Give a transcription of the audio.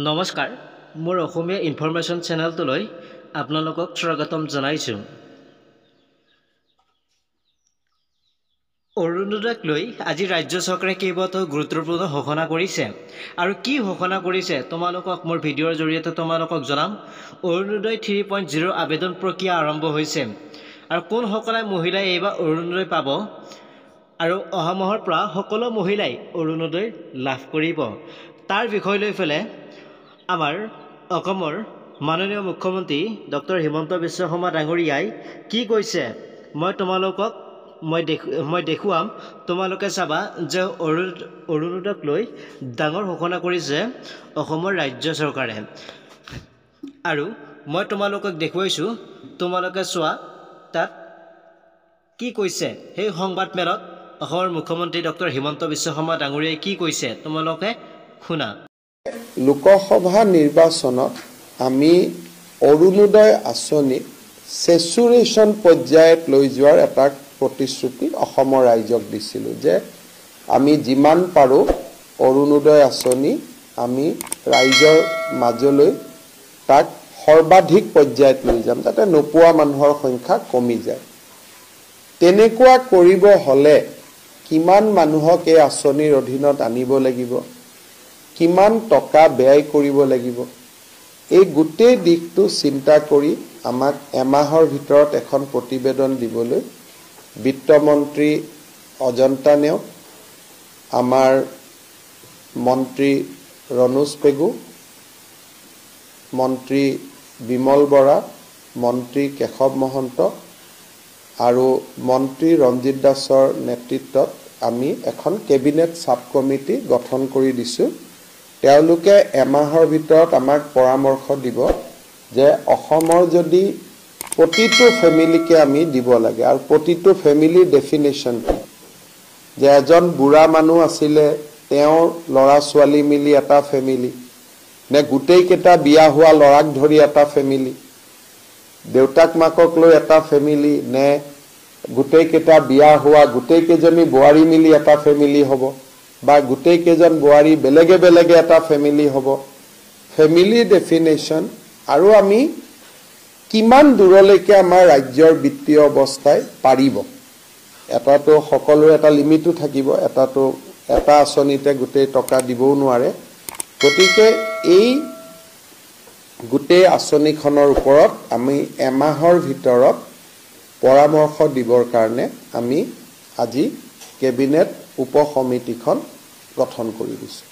নমস্কাৰ মোৰ অসমীয়া ইনফৰমেশ্যন চেনেলটোলৈ আপোনালোকক স্বাগতম জনাইছোঁ। অৰুণোদয়ক লৈ আজি ৰাজ্য চৰকাৰে কেইবাটাও গুৰুত্বপূৰ্ণ ঘোষণা কৰিছে আৰু কি ঘোষণা কৰিছে তোমালোকক মোৰ ভিডিঅ'ৰ জৰিয়তে তোমালোকক জনাম। অৰুণোদয় 3.0 আবেদন প্ৰক্ৰিয়া আৰম্ভ হৈছে আৰু কোনসকলে মহিলাই এইবাৰ অৰুণোদয় পাব আৰু অহা মাহৰ পৰা সকলো মহিলাই অৰুণোদয় লাভ কৰিব তাৰ বিষয় লৈ পেলাই আমাৰ অসমৰ মাননীয় মুখ্যমন্ত্ৰী ডক্টৰ হিমন্ত বিশ্ব শৰ্মা ডাঙৰীয়াই কি কৈছে মই দেখুৱাম। তোমালোকে চাবা যে অৰুণোদয়ক লৈ ডাঙৰ ঘোষণা কৰিছে অসমৰ ৰাজ্য চৰকাৰে আৰু মই তোমালোকক দেখুৱাইছোঁ। তোমালোকে চোৱা তাত কি কৈছে সেই সংবাদ মেলত অসমৰ মুখ্যমন্ত্ৰী ডক্টৰ হিমন্ত বিশ্ব শৰ্মা ডাঙৰীয়াই কি কৈছে তোমালোকে শুনা। লোকসভা নিৰ্বাচনত আমি অৰুণোদয় আঁচনি সেচুৰেশ্যন পৰ্যায়ত লৈ যোৱাৰ এটা প্ৰতিশ্ৰুতি অসমৰ ৰাইজক দিছিলোঁ যে আমি যিমান পাৰোঁ অৰুণোদয় আঁচনি আমি ৰাইজৰ মাজলৈ তাক সৰ্বাধিক পৰ্যায়ত লৈ যাম যাতে নোপোৱা মানুহৰ সংখ্যা কমি যায়। তেনেকুৱা কৰিব হ'লে কিমান মানুহক এই আঁচনিৰ অধীনত আনিব লাগিব, কিমান টকা ব্যয় কৰিব লাগিব, এই গোটেই দিশটো চিন্তা কৰি আমাক এমাহৰ ভিতৰত এখন প্ৰতিবেদন দিবলৈ বিত্তমন্ত্ৰী অজন্তা নেওগ, আমাৰ মন্ত্ৰী ৰণোজ পেগু, মন্ত্ৰী বিমল বৰা, মন্ত্ৰী কেশৱ মহন্ত আৰু মন্ত্ৰী ৰঞ্জিত দাসৰ নেতৃত্বত আমি এখন কেবিনেট সাব কমিটি গঠন কৰি দিছোঁ। তেওঁলোকে এমাহৰ ভিতৰত আমাক পৰামৰ্শ দিব যে অসমৰ যদি প্ৰতিটো ফেমিলিকে আমি দিব লাগে আৰু প্ৰতিটো ফেমিলিৰ ডেফিনেশ্যন কি, যে এজন বুঢ়া মানুহ আছিলে তেওঁৰ ল'ৰা ছোৱালী মিলি এটা ফেমিলি, নে গোটেইকেইটা বিয়া হোৱা ল'ৰাক ধৰি এটা ফেমিলি, দেউতাক মাকক লৈ এটা ফেমিলি, নে গোটেইকেইটা বিয়া হোৱা গোটেইকেইজনী বোৱাৰী মিলি এটা ফেমিলি হ'ব বা গোটেইকেইজন বোৱাৰী বেলেগে বেলেগে এটা ফেমিলি হ'ব। ফেমিলি ডেফিনেশ্যন আৰু আমি কিমান দূৰলৈকে আমাৰ ৰাজ্যৰ বিত্তীয় অৱস্থাই পাৰিব, এটাতো সকলোৰে এটা লিমিটো থাকিব, এটা আঁচনিতে গোটেই টকা দিবও নোৱাৰে। গতিকে এই গোটেই আঁচনিখনৰ ওপৰত আমি এমাহৰ ভিতৰত পৰামৰ্শ দিবৰ কাৰণে আমি আজি কেবিনেট উপ সমিতিখন গঠন কৰি দিছোঁ।